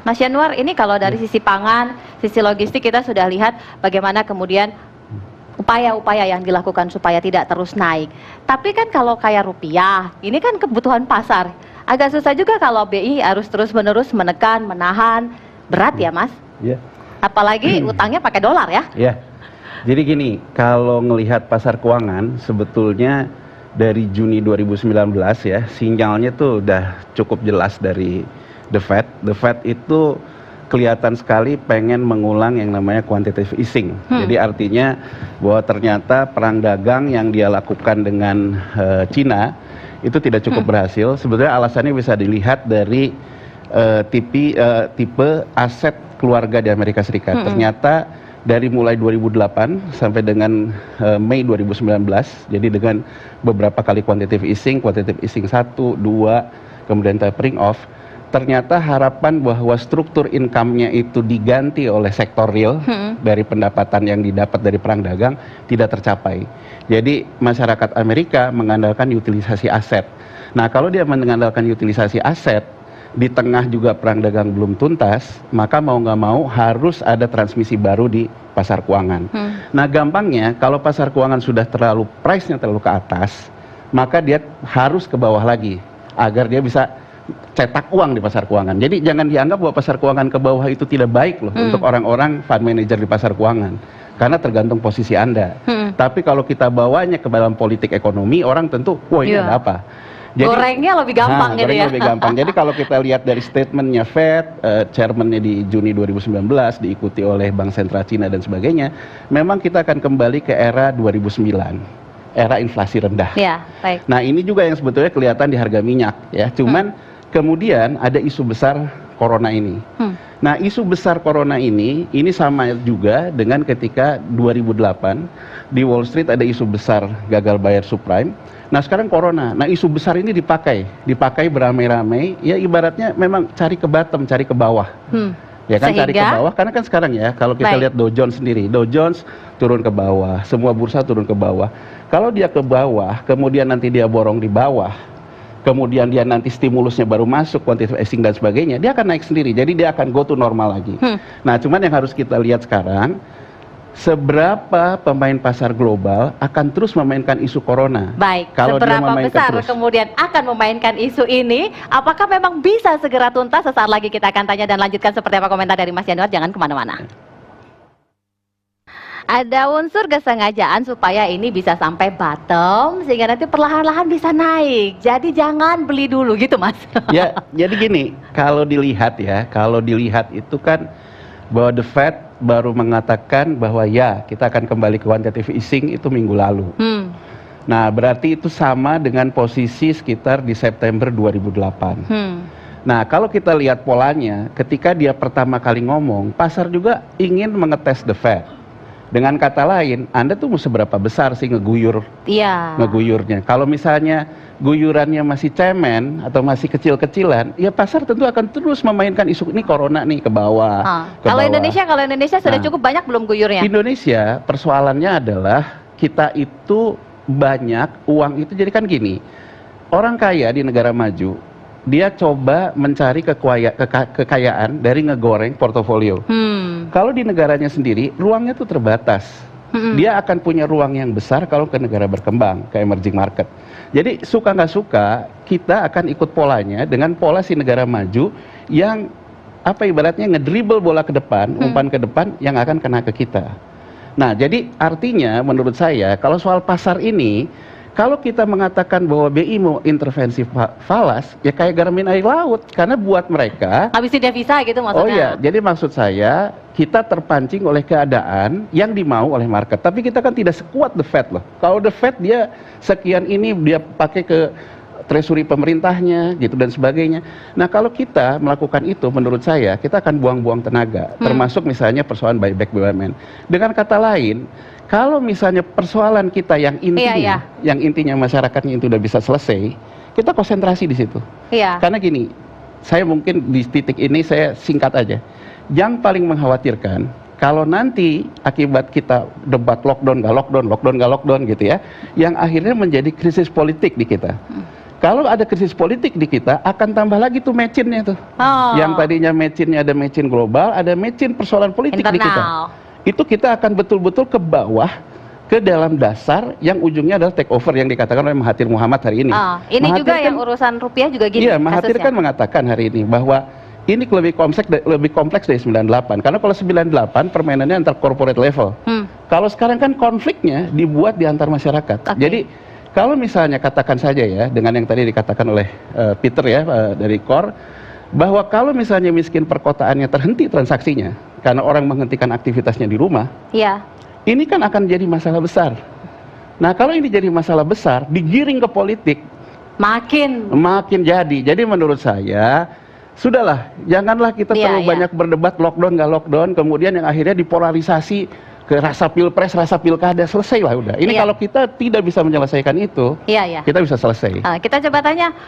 Mas Yanuar, ini kalau dari sisi pangan, sisi logistik kita sudah lihat bagaimana kemudian upaya-upaya yang dilakukan supaya tidak terus naik. Tapi kan kalau kayak rupiah, ini kan kebutuhan pasar. Agak susah juga kalau BI harus terus-menerus menekan, menahan. Berat ya, Mas? Iya. Apalagi utangnya pakai dolar ya? Iya. Jadi gini, kalau ngelihat pasar keuangan, sebetulnya dari Juni 2019 ya, sinyalnya tuh udah cukup jelas dari The Fed. The Fed itu kelihatan sekali pengen mengulang yang namanya quantitative easing. Jadi artinya bahwa ternyata perang dagang yang dia lakukan dengan Cina itu tidak cukup berhasil. Sebetulnya alasannya bisa dilihat dari tipe aset keluarga di Amerika Serikat. Ternyata dari mulai 2008 sampai dengan Mei 2019, jadi dengan beberapa kali quantitative easing 1, 2, kemudian tapering off, ternyata harapan bahwa struktur income-nya itu diganti oleh sektor real dari pendapatan yang didapat dari perang dagang tidak tercapai. Jadi masyarakat Amerika mengandalkan utilisasi aset. Nah, kalau dia mengandalkan utilisasi aset, di tengah juga perang dagang belum tuntas, maka mau nggak mau harus ada transmisi baru di pasar keuangan. Nah, gampangnya kalau pasar keuangan sudah terlalu price-nya terlalu ke atas, maka dia harus ke bawah lagi agar dia bisa cetak uang di pasar keuangan. Jadi jangan dianggap bahwa pasar keuangan ke bawah itu tidak baik loh untuk orang-orang fund manager di pasar keuangan, karena tergantung posisi Anda. Tapi kalau kita bawanya ke dalam politik ekonomi, orang tentu, wah ini ada apa? Jadi, gorengnya lebih gampang gitu ya. Lebih gampang. Jadi kalau kita lihat dari statementnya Fed, chairman-nya di Juni 2019 diikuti oleh Bank Sentral Cina dan sebagainya, memang kita akan kembali ke era 2009, era inflasi rendah. Ya, baik. Nah, ini juga yang sebetulnya kelihatan di harga minyak ya. Cuman kemudian ada isu besar corona ini. Nah, isu besar corona ini sama juga dengan ketika 2008 di Wall Street ada isu besar gagal bayar subprime. Nah, sekarang corona. Nah, isu besar ini dipakai beramai-ramai, ya ibaratnya memang cari ke bottom, cari ke bawah. Ya kan, cari ke bawah, karena kan sekarang ya, kalau kita lihat Dow Jones sendiri, Dow Jones turun ke bawah, semua bursa turun ke bawah. Kalau dia ke bawah, kemudian nanti dia borong di bawah, kemudian dia nanti stimulusnya baru masuk, quantitative easing dan sebagainya, dia akan naik sendiri, jadi dia akan go to normal lagi. Nah, cuman yang harus kita lihat sekarang, seberapa pemain pasar global akan terus memainkan isu corona. Baik, kalau seberapa besar kemudian akan memainkan isu ini, apakah memang bisa segera tuntas? Sesaat lagi kita akan tanya dan lanjutkan seperti apa komentar dari Mas Yanuar, jangan kemana-mana. Ada unsur kesengajaan supaya ini bisa sampai bottom, sehingga nanti perlahan-lahan bisa naik. Jadi jangan beli dulu gitu, Mas. Ya, jadi gini, kalau dilihat itu kan bahwa The Fed baru mengatakan bahwa ya kita akan kembali ke quantitative easing itu minggu lalu. Nah, berarti itu sama dengan posisi sekitar di September 2008. Nah, kalau kita lihat polanya, ketika dia pertama kali ngomong, pasar juga ingin mengetes The Fed. Dengan kata lain, Anda tuh mau seberapa besar sih ngeguyurnya. Kalau misalnya guyurannya masih cemen atau masih kecil-kecilan, ya pasar tentu akan terus memainkan isu ini corona nih ke bawah. Kalau Indonesia sudah cukup banyak belum guyurnya? Indonesia persoalannya adalah kita itu banyak uang itu, jadi kan gini, orang kaya di negara maju dia coba mencari kekayaan dari ngegoreng portofolio. Kalau di negaranya sendiri ruangnya tuh terbatas. Dia akan punya ruang yang besar kalau ke negara berkembang, ke emerging market. Jadi suka nggak suka kita akan ikut polanya dengan pola si negara maju yang apa ibaratnya ngedribble bola ke depan, umpan ke depan yang akan kena ke kita. Nah, jadi artinya menurut saya kalau soal pasar ini, kalau kita mengatakan bahwa BI mau intervensi falas, ya kayak garmin air laut, karena buat mereka habisin devisa gitu maksudnya. Oh iya, jadi maksud saya kita terpancing oleh keadaan yang dimau oleh market, tapi kita kan tidak sekuat The Fed loh. Kalau The Fed dia sekian ini dia pakai ke treasury pemerintahnya gitu dan sebagainya. Nah, kalau kita melakukan itu menurut saya kita akan buang-buang tenaga, termasuk misalnya persoalan buyback BUMN. Dengan kata lain, kalau misalnya persoalan kita yang intinya masyarakatnya itu udah bisa selesai, kita konsentrasi di situ. Karena gini, saya mungkin di titik ini saya singkat aja. Yang paling mengkhawatirkan kalau nanti akibat kita debat lockdown nggak lockdown gitu ya, yang akhirnya menjadi krisis politik di kita. Kalau ada krisis politik di kita, akan tambah lagi tuh mecin-nya tuh. Oh. Yang tadinya mecin-nya ada mecin global, ada mecin persoalan politik di kita. Internal. Itu kita akan betul-betul ke bawah, ke dalam dasar yang ujungnya adalah take over yang dikatakan oleh Mahathir Muhammad hari ini. Ini Mahathir juga kan- yang urusan rupiah juga gini Iya, Mahathir kasusnya. kan mengatakan hari ini bahwa ini lebih kompleks dari 98. Karena kalau 98 permainannya antar corporate level. Kalau sekarang kan konfliknya dibuat di antar masyarakat. Oke. Jadi kalau misalnya katakan saja ya, dengan yang tadi dikatakan oleh Peter ya dari KOR, bahwa kalau misalnya miskin perkotaannya terhenti transaksinya karena orang menghentikan aktivitasnya di rumah, Iya. ini kan akan jadi masalah besar. Nah kalau ini jadi masalah besar, digiring ke politik, makin jadi. Jadi menurut saya, sudahlah, janganlah kita Iya, terlalu iya. banyak berdebat lockdown nggak lockdown, kemudian yang akhirnya dipolarisasi ke rasa pilpres, rasa pilkada, selesai lah udah. Ini Iya. kalau kita tidak bisa menyelesaikan itu, Iya, iya. kita bisa selesai. Kita coba tanya